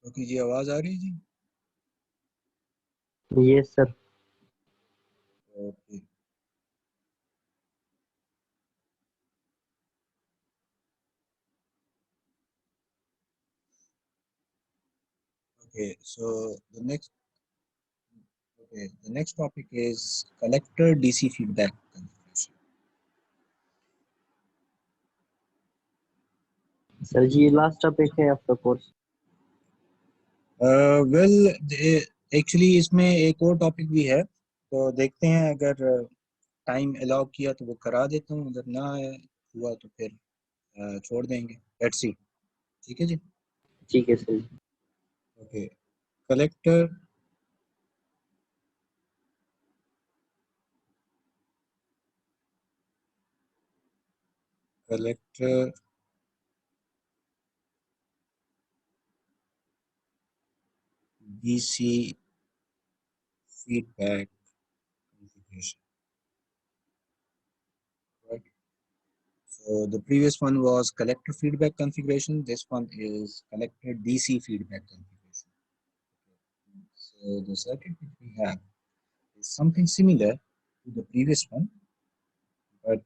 Okay जी, आवाज आ रही है जी? Yes sir. Okay okay, so the next topic is collector DC feedback configuration. Sir ji ये लास्ट टॉपिक है आपका कोर्स? वेल एक्चुअली इसमें एक और टॉपिक भी है, तो देखते हैं, अगर टाइम अलाउ किया तो वो करा देता हूँ, अगर ना हुआ तो फिर छोड़ देंगे। Let's see. ठीक है जी। ठीक है sir ji. Okay, collector collector DC feedback configuration, right? So the previous one was collector feedback configuration. This one is collector DC feedback configuration. So the circuit which we have is something similar to the previous one, but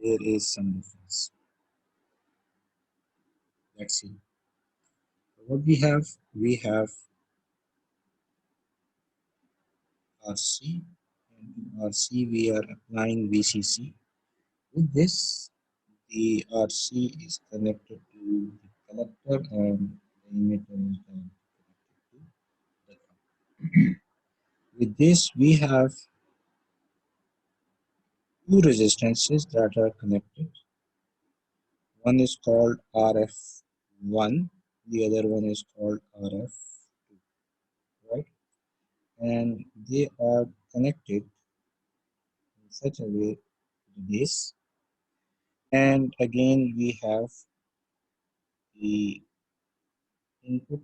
there is some difference. Let's see. What we have RC, and in RC we are applying VCC. With this, the RC is connected to the collector and the emitter is then connected to the ground. With this, we have two resistances that are connected. One is called RF1, the other one is called RF2, right? And they are connected in such a way to the base. And again, we have the input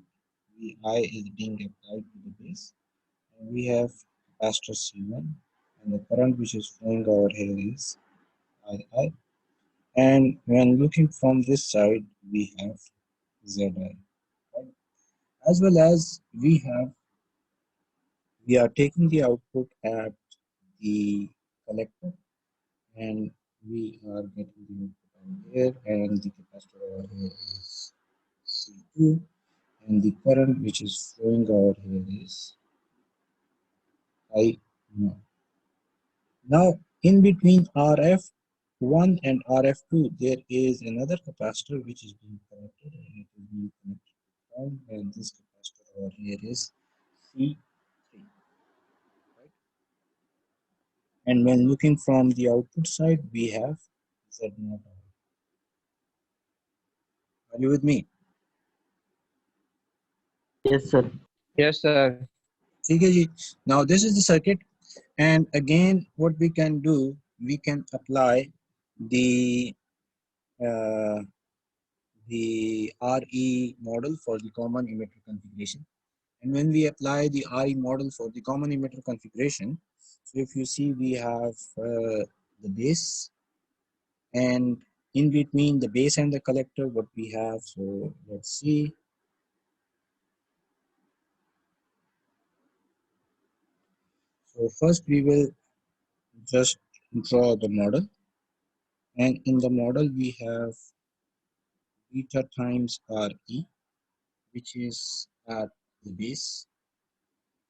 Vi is being applied to the base, and we have capacitor C1, and the current which is flowing over here is II. And when looking from this side, we have Zi, right? As well as we are taking the output at the collector, and we are getting the input over here, and the capacitor over here is C2, and the current which is flowing over here is I0. Now, in between RF1 and RF2, there is another capacitor which is being connected, and it is being connected to ground, and this capacitor over here is C3. Right? And when looking from the output side, we have Z0. Are you with me? Yes sir. Yes, sir. ठीक है जी. Now this is the circuit, and again what we can do, we can apply the uh, RE model for the common emitter configuration. And when we apply the RE model for the common emitter configuration, so if you see, we have the base, and in between the base and the collector, what we have, so let's see. So first we will just draw the model, and in the model we have beta times RE, which is at the base,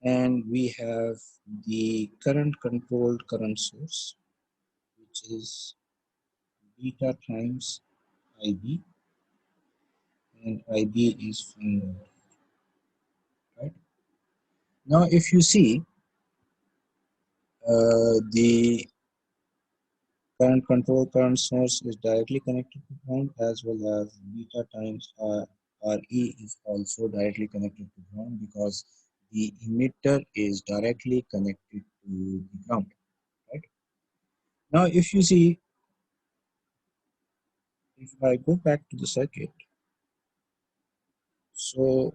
and we have the current controlled current source, which is beta times IB, and IB is from, right? Now, if you see, the current control current source is directly connected to ground, as well as beta times RE is also directly connected to ground, because the emitter is directly connected to the ground, right? Now, if you see, if I go back to the circuit, so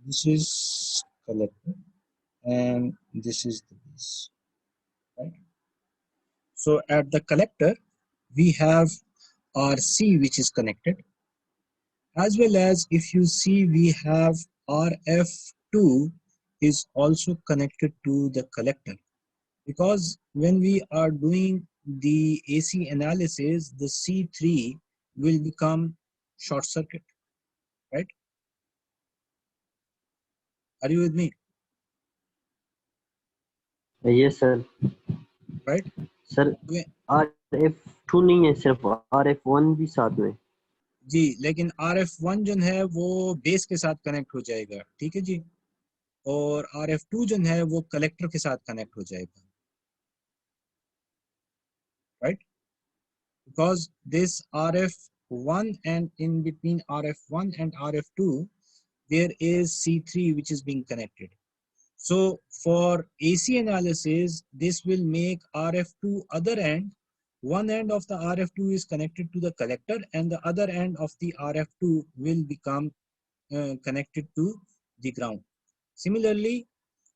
this is collector and this is the base, right? So at the collector, we have RC which is connected, As well as if you see, we have RF2 is also connected to the collector, because when we are doing the AC analysis, the C3 will become short circuit, right? Are you with me? yes sir. Right? Sir वे- RF2 नहीं है, सिर्फ RF1 भी साथ में. जी, लेकिन RF1 जो है वो बेस के साथ कनेक्ट हो जाएगा, ठीक है जी, और RF2 जो है वो कलेक्टर के साथ कनेक्ट हो जाएगा, right? Because this RF1 and in between RF1 and RF2 there is C3 which is being connected. So for AC analysis, this will make RF2 other end. One end of the RF2 is connected to the collector and the other end of the RF2 will become connected to the ground. Similarly,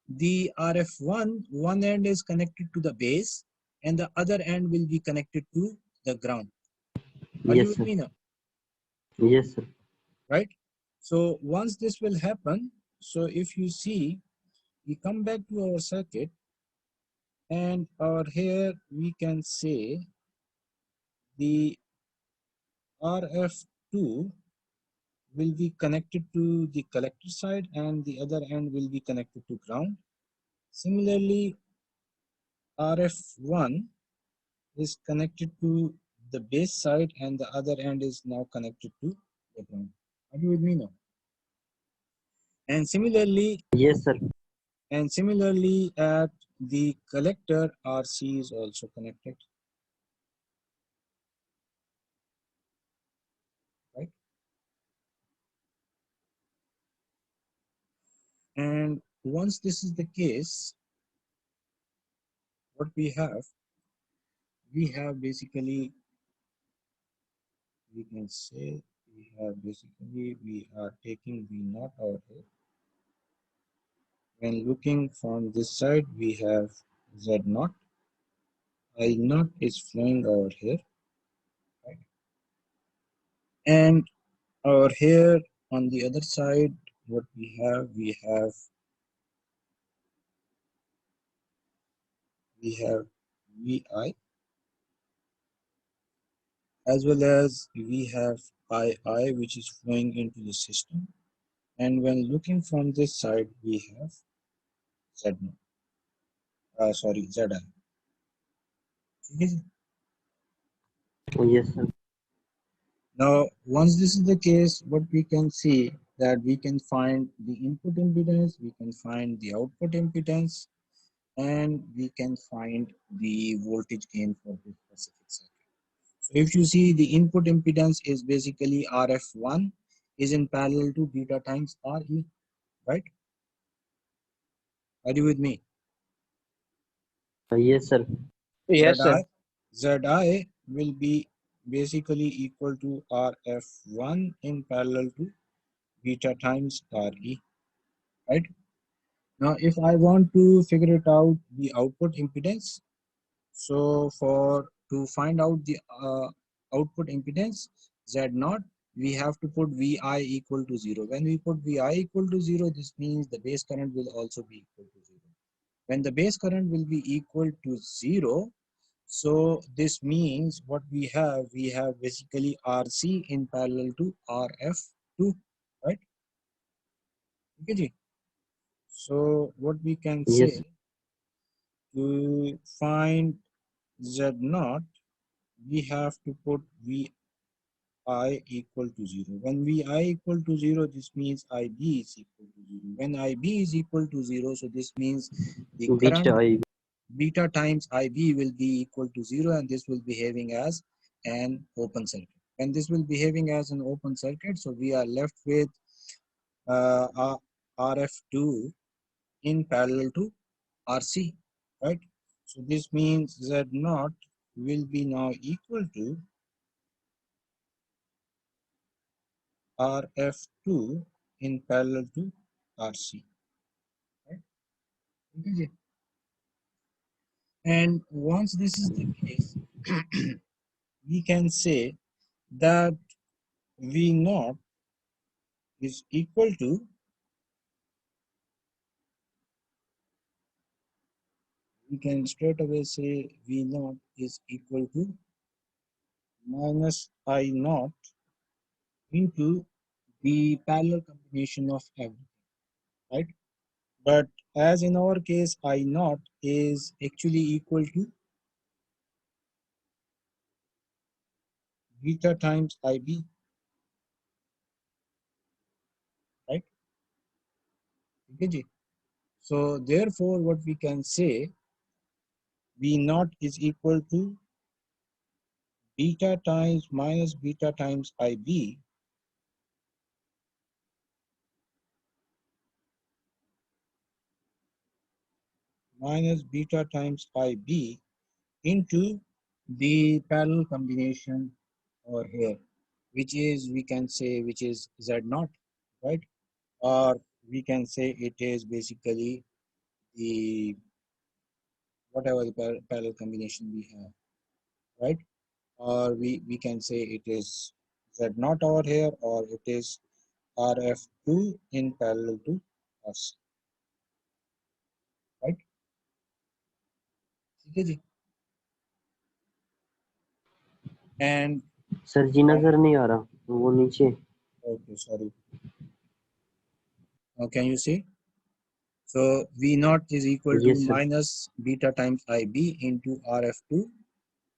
the RF1, one end is connected to the base and the other end will be connected to the ground. Are you Yes with sir. me now? Yes sir. Right? So once this will happen, so if you see, we come back to our circuit and over here we can say the RF2 will be connected to the collector side and the other end will be connected to ground. Similarly, RF1 is connected to the base side and the other end is now connected to the ground. Are you with me now? And similarly, Yes sir. at the collector, RC is also connected, right? And once this is the case, what we have basically, we can say, we are taking V naught out here. When looking from this side, we have Z naught. I naught is flowing over here, right? And over here on the other side, what we have VI, as well as we have II which is flowing into the system, and when looking from this side we have Z naught, sorry, Zi. Okay. Yes sir. Now once this is the case, what we can see that we can find the input impedance, we can find the output impedance, and we can find the voltage gain for this specific circuit. So if you see, the input impedance is basically RF1 is in parallel to beta times RE, right? Are you with me? Yes sir. Yes, sir. Zi will be basically equal to RF1 in parallel to beta times RE, right? Now, if I want to figure it out, the output impedance, so for to find out the output impedance Z naught, we have to put VI equal to 0. When we put VI equal to 0, this means the base current will also be equal to 0. When the base current will be equal to 0, so this means what we have basically RC in parallel to RF2, right? Okay, ji. So what we can Yes. say, to find Z naught, we have to put VI equal to 0. When VI equal to 0, this means IB is equal to 0. When IB is equal to 0, so this means the current Beta I. beta times IB will be equal to 0, and this will be behaving as an open circuit. When this will be behaving as an open circuit, so we are left with RF2 in parallel to RC, right? So this means Z naught will be now equal to RF2 in parallel to RC, right? Okay. And once this is the case, we can say that V naught is equal to, we can straight away say V naught is equal to minus I naught into the parallel combination of everything, right? But as in our case, I naught is actually equal to beta times IB, right? Okay, ji. So therefore, what we can say, V naught is equal to beta times minus beta times IB minus beta times IB into the parallel combination over here, which is, we can say, which is Z naught, right? Or we can say it is basically the whatever the parallel combination we have, right? Or we can say it is Z naught over here, or it is RF2 in parallel to us, right? ठीक है जी. And sir ji from, नजर नहीं आ रहा वो नीचे. okay, sorry. Can you see? So V naught is equal to Yes sir. minus beta times IB into RF2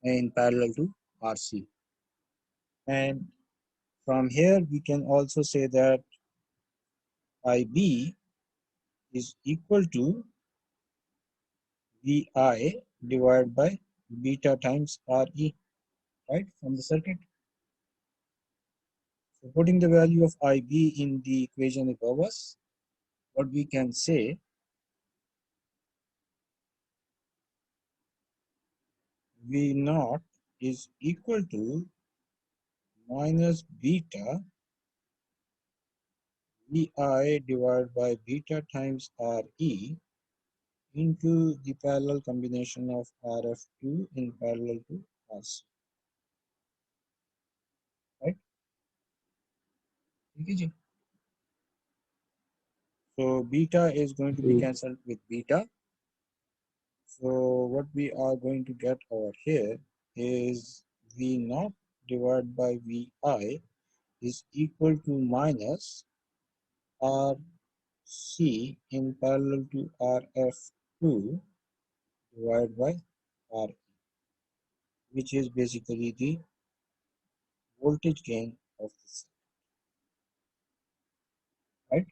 in parallel to RC. And from here, we can also say that IB is equal to VI divided by beta times RE, right, from the circuit. So putting the value of IB in the equation above us, what we can say, V naught is equal to minus beta VI divided by beta times RE into the parallel combination of RF2 in parallel to us, right? Okay. So beta is going to be cancelled with beta. So what we are going to get over here is V naught divided by Vi is equal to minus RC in parallel to RF2 divided by R, which is basically the voltage gain of this, right?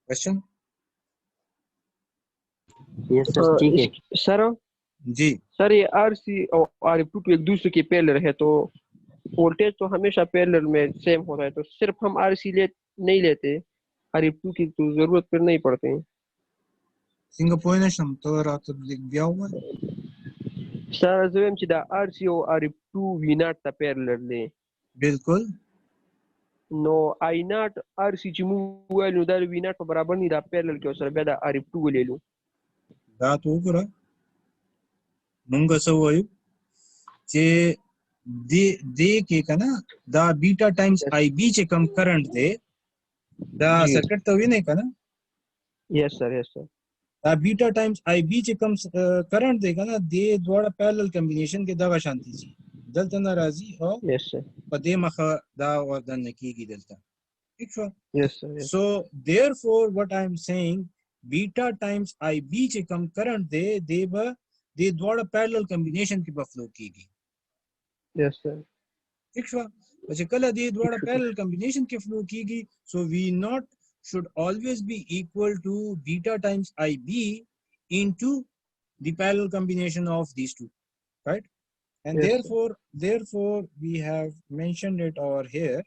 Question? Yes sir ठीक है. Sir जी. Sir ये RC और RF2 तो एक दूसरे के parallel है, तो वोल्टेज तो हमेशा पैरेलल में सेम होता है, तो सिर्फ हम RC नहीं लेते, RF2 की तो जरूरत फिर नहीं पड़ती. Singapore nation तो रात दिया हुआ है. Sir زویم چې دا RC او RF2 V0 ته parallel دي, बिल्कुल. نو I0 RC چې موږ وایو نو دا V0 په برابر نه دا parallel کې سره بیا دا RF2 ولېلو. دا تو وګوره مونږ څه وایو چې دې کې کنه دا بیٹا ټایمز آی بی چې کم کرنٹ دی دا جی سرکټ ته ویني کنه یس سر یس سر دا بیٹا ټایمز آی بی چې کم کرنٹ دی کنه دې دواړه پیرلل کمبینیشن کې دغه شانتي شي دلته ناراضي او یس سر په دې مخه دا وردن کیږي دلته ٹھیک شو. یس سر یس So therefore what I am saying, beta times IB چې کم کرنٹ دی دی به د دواړه پیرلل کمبینیشن کې به فلو کیږي. یس سر ٹھیک شو. چې کله د دواړه پیرلل کمبینیشن کې فلو کیږي so V naught should always be equal to beta times IB into the parallel combination of these two, right? And Yes, therefore we have mentioned it over here.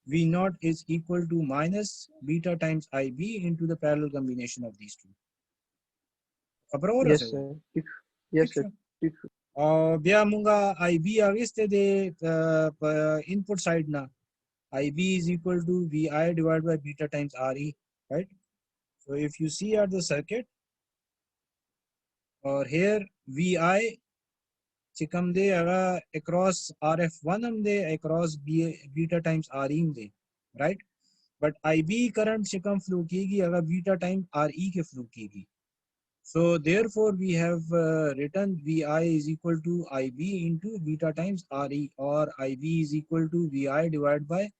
V naught is equal to minus beta times IB into the parallel combination of these two. خبر اوره yes, سره yes, sir. بیا مونږه IB اغسته د input side نه IB is equal to VI divided by beta times RE, right? So if you see at the circuit or here VI चिकम दे अगर across RF1 हम दे across beta times RE हम दे, right? But IB current चिकम flow कीगी अगर beta time RE के flow कीगी. So therefore we have written VI is equal to IB into beta times RE, or IB is equal to VI divided by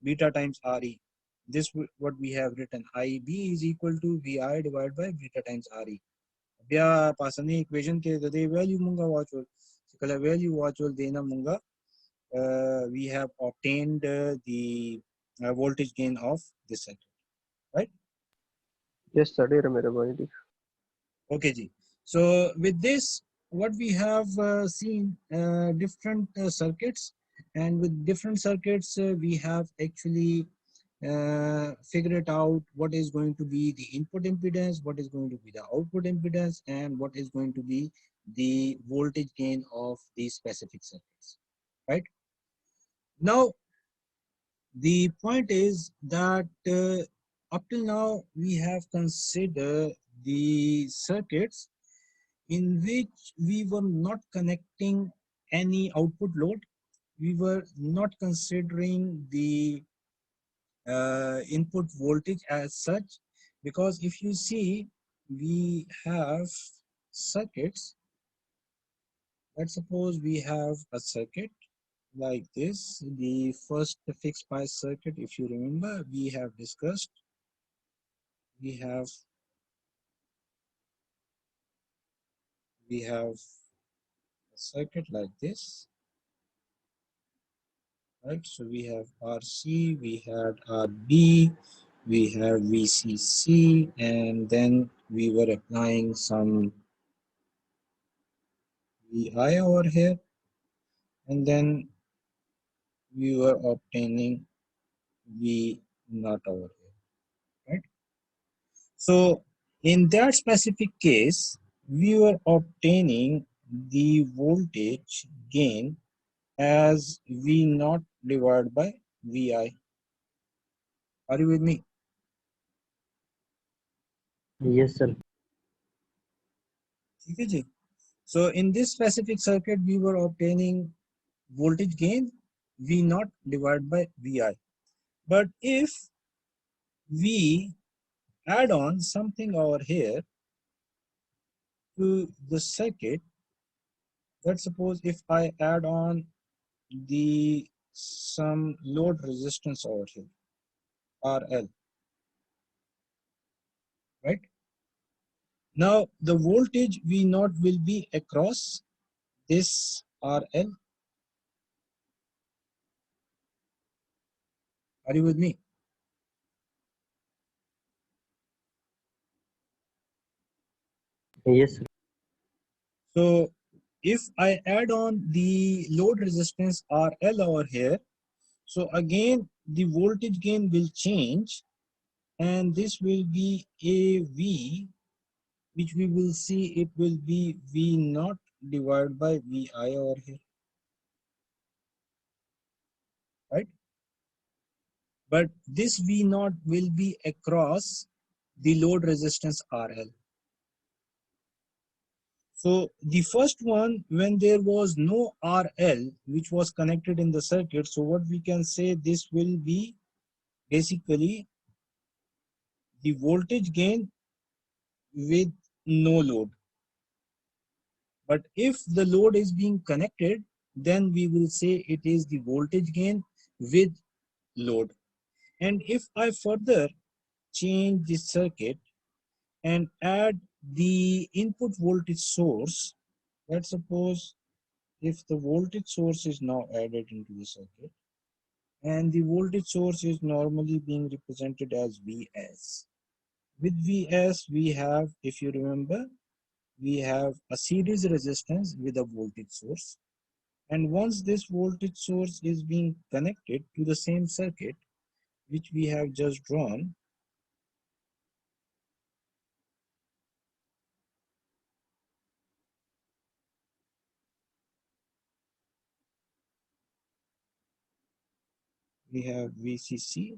beta times RE. This what we have written. IB is equal to VI divided by beta times RE. Abia pasani equation ke the value munga watchol. Sikala value watchol dena munga. We have obtained the voltage gain of this circuit, right? Yes sir, dear मेरे भाई. Okay, ji. So with this, what we have seen different circuits, and with different circuits, we have actually figured it out what is going to be the input impedance, what is going to be the output impedance, and what is going to be the voltage gain of these specific circuits. Right now, the point is that up till now we have considered the circuits in which we were not connecting any output load. We were not considering the input voltage as such, because if you see, we have circuits. Let's suppose we have a circuit like this. The first fixed bias circuit, if you remember, we have discussed. We have a circuit like this, right? So we have RC, we had RB, we have VCC, and then we were applying some VI over here, and then we were obtaining V not over here, right? So in that specific case, we were obtaining the voltage gain as V naught divided by VI. Are you with me? Yes, sir. ठीक है जी. So in this specific circuit, we were obtaining voltage gain V naught divided by VI. But if we add on something over here to the circuit, let's suppose if I add on the some load resistance over here, RL, right? Now the voltage V naught will be across this RL. Are you with me? Yes, sir. So if I add on the load resistance RL over here, so again the voltage gain will change, and this will be AV, which we will see it will be V naught divided by VI over here, right? But this V naught will be across the load resistance RL. So the first one, when there was no RL which was connected in the circuit, so what we can say, this will be basically the voltage gain with no load. But if the load is being connected, then we will say it is the voltage gain with load. And if I further change the circuit and add the input voltage source, let's suppose if the voltage source is now added into the circuit, and the voltage source is normally being represented as Vs. With Vs, we have, if you remember, we have a series resistance with a voltage source. And once this voltage source is being connected to the same circuit which we have just drawn, we have VCC,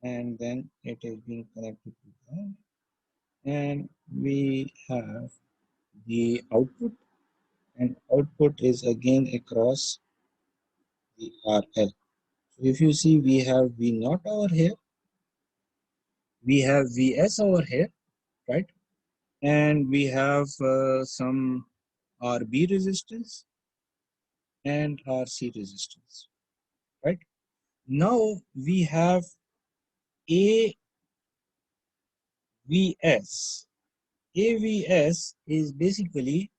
and then it is being connected to ground, and we have the output, and output is again across the RL. So if you see, we have V naught over here, we have Vs over here, right? And we have some RB resistance and RC resistance, right? Now we have AVS. AVS is basically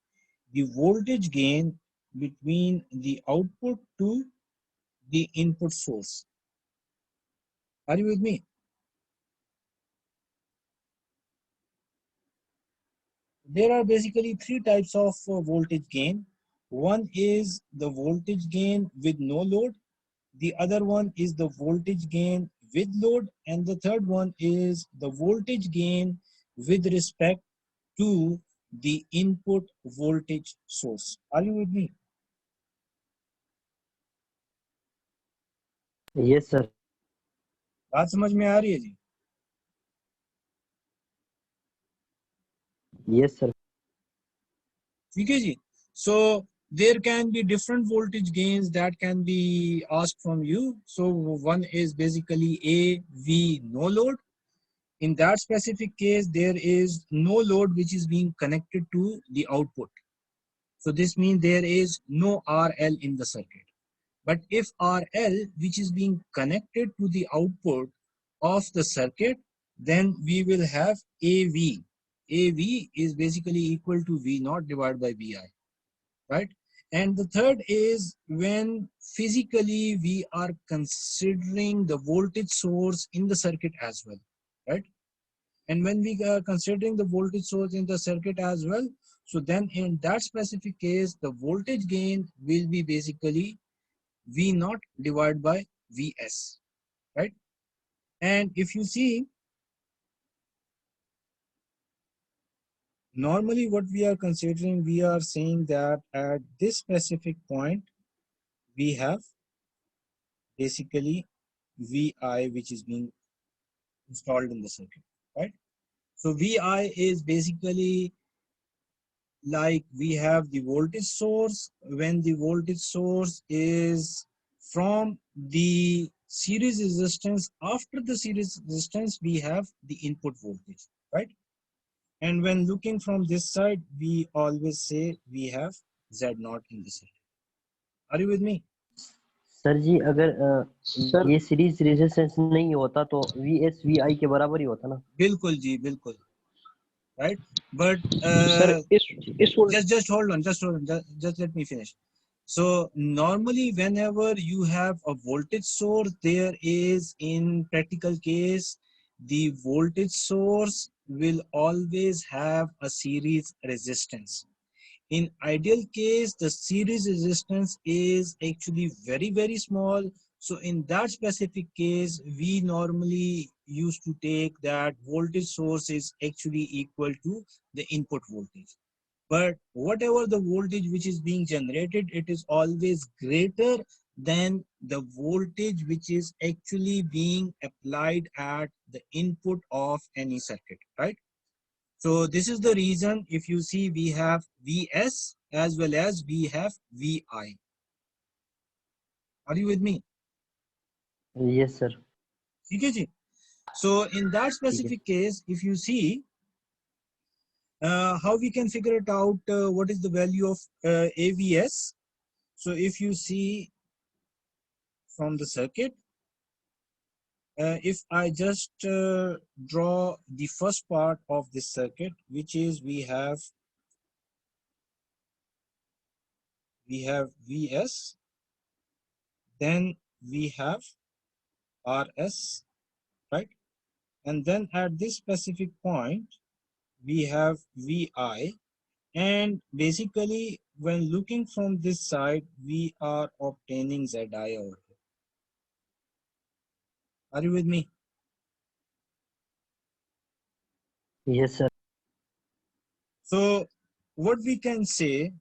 the voltage gain between the output to the input source. Are you with me? There are basically three types of voltage gain. One is the voltage gain with no load. The other one is the voltage gain with load. And the third one is the voltage gain with respect to the input voltage source. Are you with me? Yes, sir. बात समझ में आ रही है जी? Yes, sir. ठीक है जी? So there can be different voltage gains that can be asked from you. So one is basically AV no load. In that specific case, there is no load which is being connected to the output. So this means there is no RL in the circuit. But if RL, which is being connected to the output of the circuit, then we will have AV. AV is basically equal to V naught divided by VI, right? And the third is when physically we are considering the voltage source in the circuit as well, right? And when we are considering the voltage source in the circuit as well, so then in that specific case, the voltage gain will be basically V naught divided by Vs, right? And if you see, normally what we are considering, we are saying that at this specific point, we have basically Vi which is being installed in the circuit, right? So Vi is basically like we have the voltage source. When the voltage source is from the series resistance, after the series resistance we have the input voltage, right? And when looking from this side, we always say we have Z naught in the circuit. Are you with me? Sir ji अगर sir ये series resistance नहीं होता तो VSVI के बराबर ही होता ना? बिल्कुल जी, बिल्कुल, right? But सर इस just hold on, just let me finish. So normally whenever you have a voltage source, there is in practical case, the voltage source will always have a series resistance. In ideal case, the series resistance is actually very, very small. So in that specific case, we normally used to take that voltage source is actually equal to the input voltage. But whatever the voltage which is being generated, it is always greater than the voltage which is actually being applied at the input of any circuit, right? So this is the reason if you see we have Vs as well as we have Vi. Are you with me? Yes, sir. ठीक है जी? So in that ठीक है. specific case, if you see how we can figure it out, what is the value of AVS? So if you see from the circuit, if I just draw the first part of this circuit, which is we have Vs, then we have Rs, right? And then at this specific point, we have Vi. And basically, when looking from this side, we are obtaining Zi over here. Are you with me? Yes, sir. So what we can say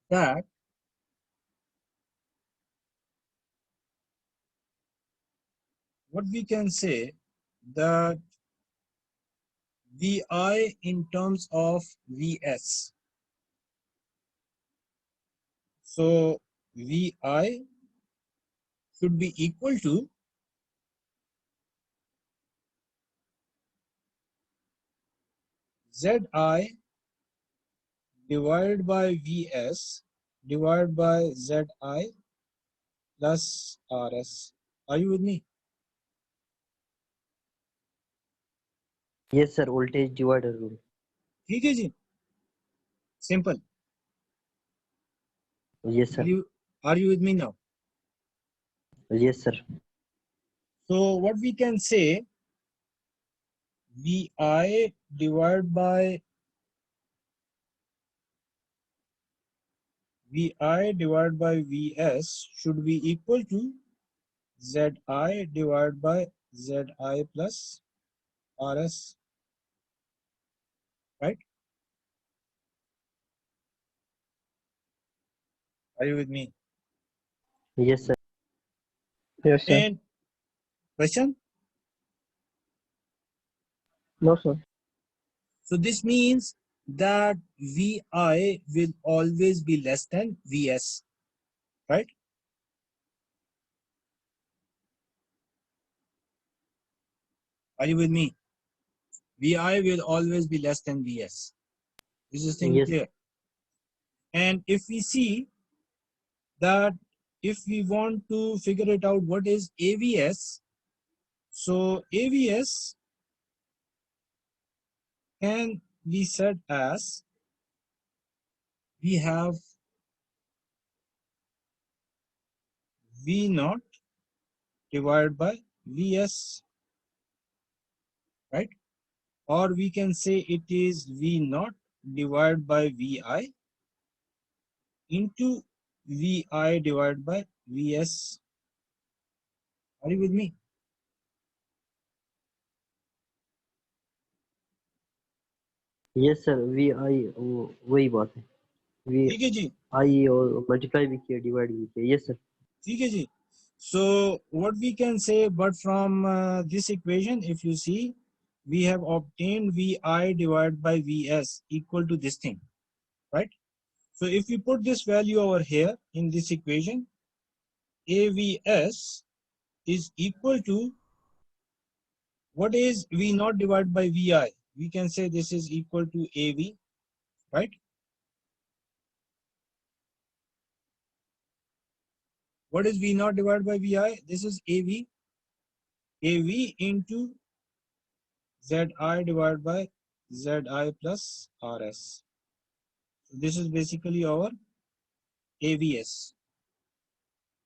that that Vi in terms of Vs, So Vi should be equal to Zi divided by Vs divided by Zi plus Rs. Are you with me? Yes, sir. Voltage divider rule. ठीक है जी, simple. Yes, Are sir. you with me now? Yes, sir. So what we can say, Vi divided by Vs should be equal to Zi divided by Zi plus Rs, right? Are you with me? Yes, sir. Yes, sir. And question? No, sir. So this means that Vi will always be less than Vs, right? Are you with me? Vi will always be less than Vs. Is this thing Yes. clear? And if we see that if we want to figure it out what is AVS, so AVS can be said as we have V naught divided by Vs, right? Or we can say it is V naught divided by Vi into Vi divided by Vs. Are you with me? Yes, sir. वही बात है. ठीक है जी, I और multiply भी किया, divide भी किया. Yes, sir. ठीक है जी. So what we can say, but from this equation, if you see, we have obtained Vi divided by Vs equal to this thing, right? So if we put this value over here in this equation, AVS is equal to, what is V naught divided by Vi? We can say this is equal to AV, right? What is V naught divided by Vi? This is AV. AV into Zi divided by Zi plus Rs. So this is basically our AVS.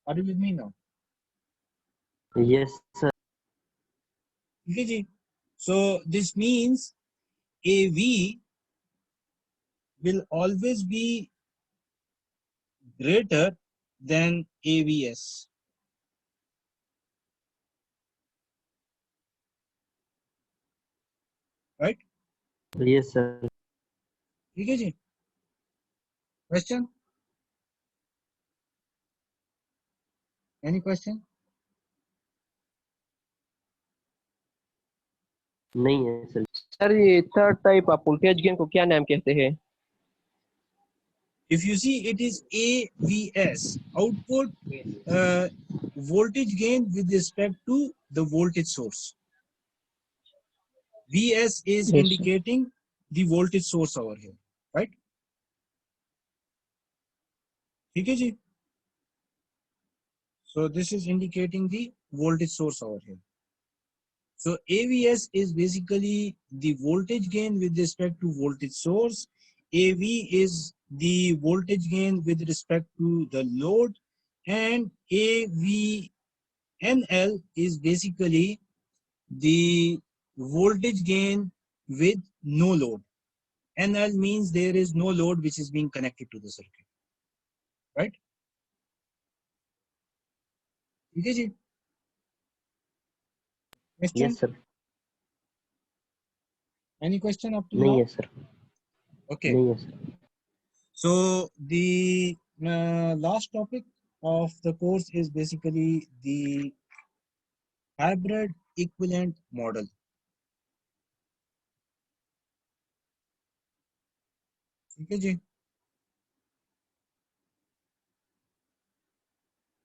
Are you with me now? Yes, sir. Okay, ji. So this means AV will always be greater than AVS, right? Yes, sir. Okay, ji. Question? Any question? नहीं है sir. Sir ये third type आप voltage gain को क्या नाम कहते हैं? If you see, it is AVS, output voltage gain with respect to the voltage source. Vs is Yes, sir. indicating the voltage source over here, right? Okay, ji. So this is indicating the voltage source over here. So AVS is basically the voltage gain with respect to voltage source. AV is the voltage gain with respect to the load, and AVNL is basically the voltage gain with no load. NL means there is no load which is being connected to the circuit, right? Okay, ji. Question? Yes, sir. Any question up till नहीं now? है sir. Okay. नहीं है sir. So the last topic of the course is basically the hybrid equivalent model. Okay, ji.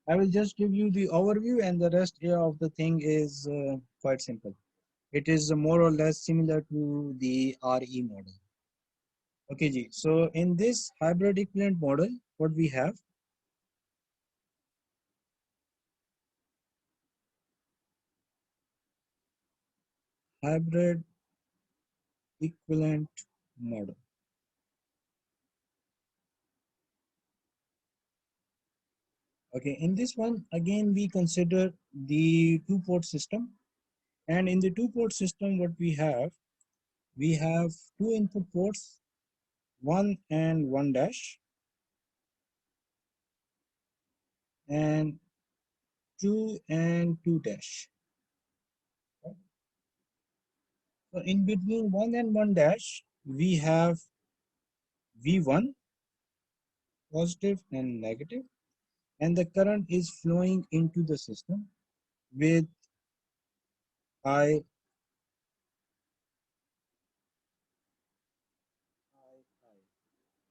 I will just give you the overview, and the rest of the thing is quite simple. It is more or less similar to the RE model. Okay, ji. So in this hybrid equivalent model, what we have, hybrid equivalent model. Okay, in this one, again, we consider the two-port system. And in the two-port system, what we have two input ports, 1 and 1 dash, and 2 and 2 dash. So in between 1 and 1 dash, we have V1, positive and negative, and the current is flowing into the system with I,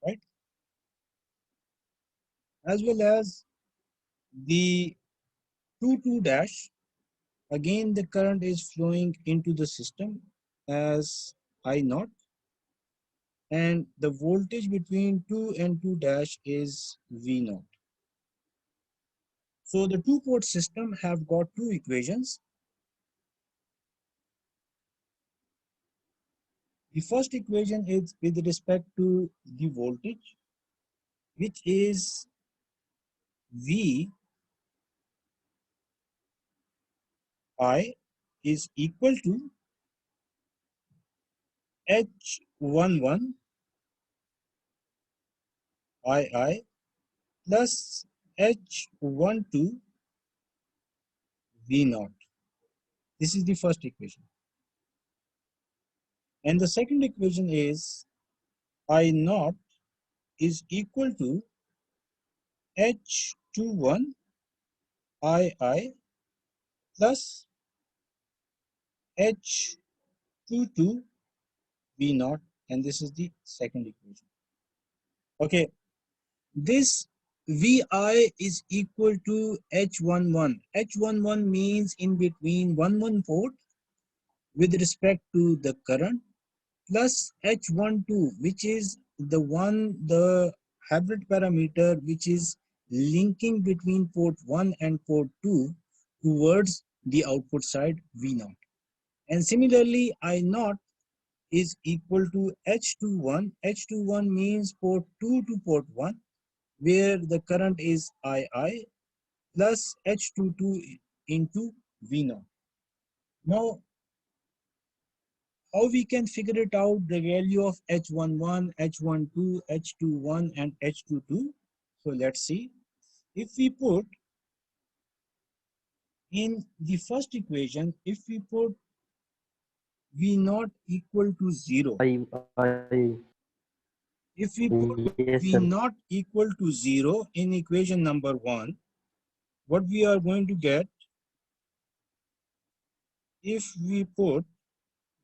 right? As well as the 2, 2 dash, again the current is flowing into the system as I naught, and the voltage between 2 and 2 dash is V naught. So the two port system have got two equations. The first equation is with respect to the voltage, which is V I is equal to H11 II plus H12 V naught. This is the first equation. And the second equation is I naught is equal to H21 II plus H22 V naught, and this is the second equation. Okay, this Vi is equal to H11. H11 means in between 1 port with respect to the current, plus H12, which is the hybrid parameter which is linking between port 1 and port 2 towards the output side V0. And similarly, I naught is equal to H21. H21 means port 2 to port 1, where the current is II plus H22 into V0. Now, how we can figure it out, the value of H11, H12, H21, and H22? So let's see. If we put in the first equation, if we put V naught equal to 0, I if we put yes V sir. naught equal to 0 in equation number 1, what we are going to get, if we put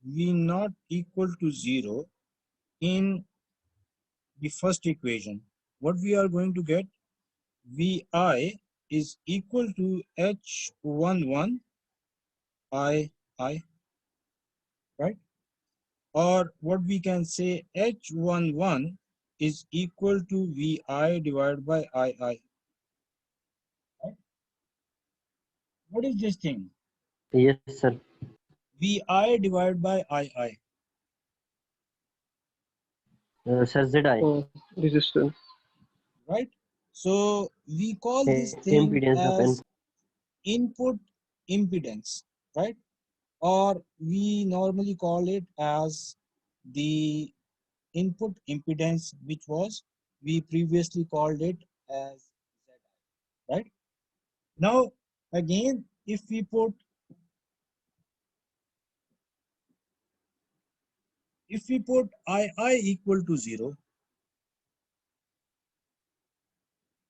V naught equal to 0 in the first equation, what we are going to get, Vi is equal to H11 I, right? Or what we can say, H11 is equal to Vi divided by II. Right? What is this thing? Yes sir. Vi divided by II, Sir ZI. Resistance. right? So we call this thing Impedance of as input impedance, right? Or we normally call it as the input impedance, which was we previously called it as ZI, right? Now again, if we put II equal to 0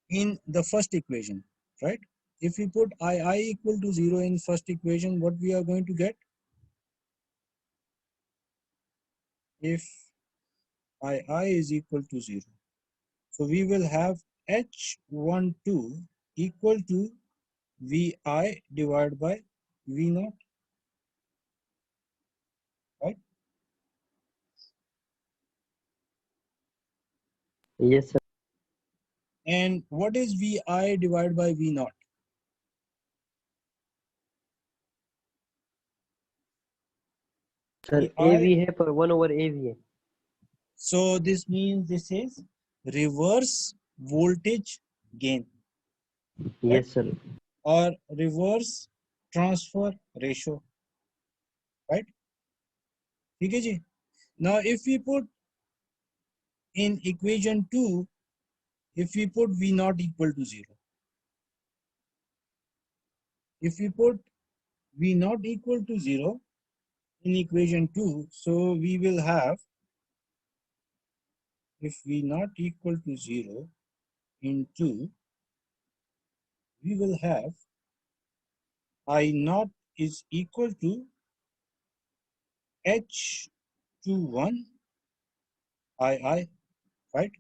in the first equation, right? If we put II equal to 0 in first equation, what we are going to get? If II is equal to 0, so we will have H12 equal to Vi divided by V naught, right? Yes, sir. And what is Vi divided by V naught? Sir, Vi, AV है पर 1/AV है. so this means this is reverse voltage gain, right? Yes, sir. Or reverse transfer ratio, right? ठीक है जी. Now if we put in equation 2, if we put V naught equal to 0, if we put V naught equal to 0 in equation 2, so we will have, if V naught equal to 0 in 2, we will have I naught is equal to H21 II, right?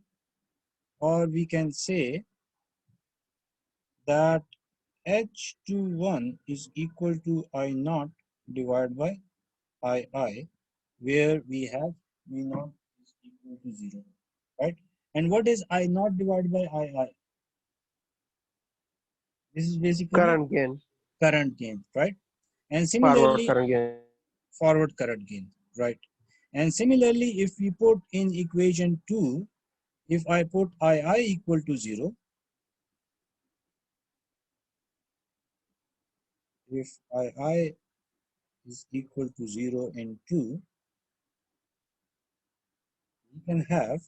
Or we can say that H21 is equal to I naught divided by II, where we have V naught is equal to 0, right? And what is I naught divided by II? This is basically Current gain, current gain, right? And forward similarly, current gain. forward current gain, right? And similarly, if we put in equation 2, if I put II equal to 0, if II is equal to 0 and 2, we can have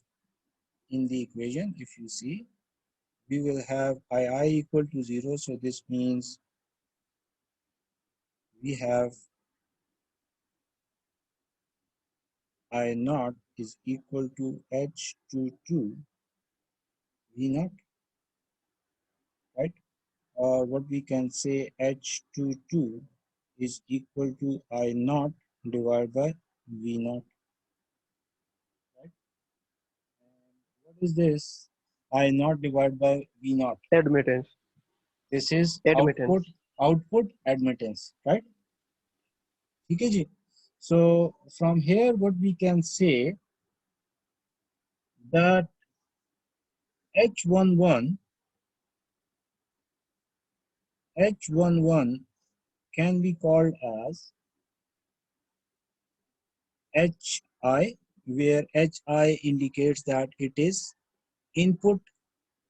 in the equation, if you see, we will have II equal to 0. So this means we have I naught is equal to H22 V naught, right? Or what we can say H22 is equal to I naught divided by V naught, right? And what is this? I naught divided by V naught. Admittance, This is admittance. output admittance, right? ठीक है जी. So from here, what we can say that H11 can be called as HI, where HI indicates that it is input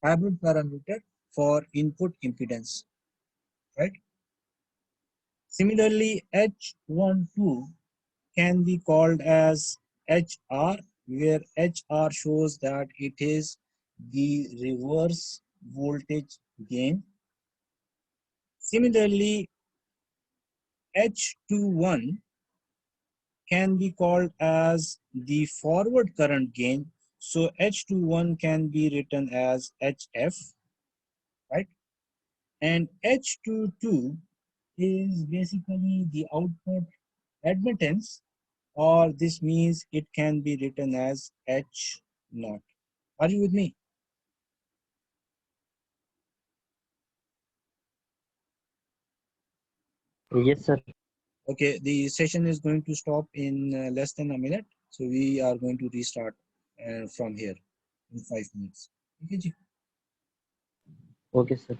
hybrid parameter for input impedance, right? Similarly, H12 can be called as HR, where HR shows that it is the reverse voltage gain. Similarly, H21 can be called as the forward current gain. So H21 can be written as HF, right? And H22 is basically the output admittance, or this means it can be written as H naught. Are you with me? Yes, sir. Okay, the session is going to stop in less than a minute. So we are going to restart from here in 5 minutes. Okay, ji? Okay, sir.